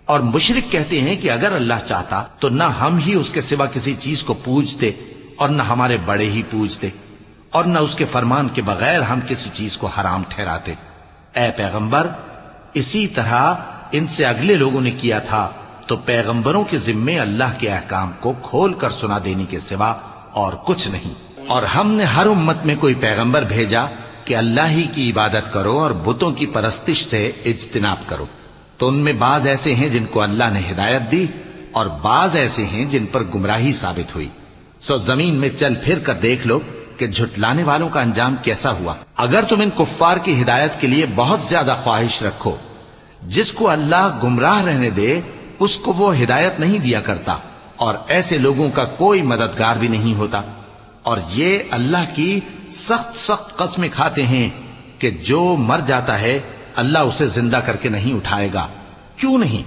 اور مشرک کہتے ہیں کہ اگر اللہ چاہتا تو نہ ہم ہی اس کے سوا کسی چیز کو پوجتے اور نہ ہمارے بڑے ہی پوجتے اور نہ اس کے فرمان کے بغیر ہم کسی چیز کو حرام ٹھہراتے۔ اے پیغمبر، اسی طرح ان سے اگلے لوگوں نے کیا تھا، تو پیغمبروں کے ذمے اللہ کے احکام کو کھول کر سنا دینے کے سوا اور کچھ نہیں۔ اور ہم نے ہر امت میں کوئی پیغمبر بھیجا کہ اللہ ہی کی عبادت کرو اور بتوں کی پرستش سے اجتناب کرو، تو ان میں بعض ایسے ہیں جن کو اللہ نے ہدایت دی اور بعض ایسے ہیں جن پر گمراہی ثابت ہوئی۔ سو زمین میں چل پھر کر دیکھ لو کہ جھٹلانے والوں کا انجام کیسا ہوا۔ اگر تم ان کفار کی ہدایت کے لیے بہت زیادہ خواہش رکھو، جس کو اللہ گمراہ رہنے دے اس کو وہ ہدایت نہیں دیا کرتا، اور ایسے لوگوں کا کوئی مددگار بھی نہیں ہوتا۔ اور یہ اللہ کی سخت سخت قسمیں کھاتے ہیں کہ جو مر جاتا ہے اللہ اسے زندہ کر کے نہیں اٹھائے گا۔ کیوں نہیں؟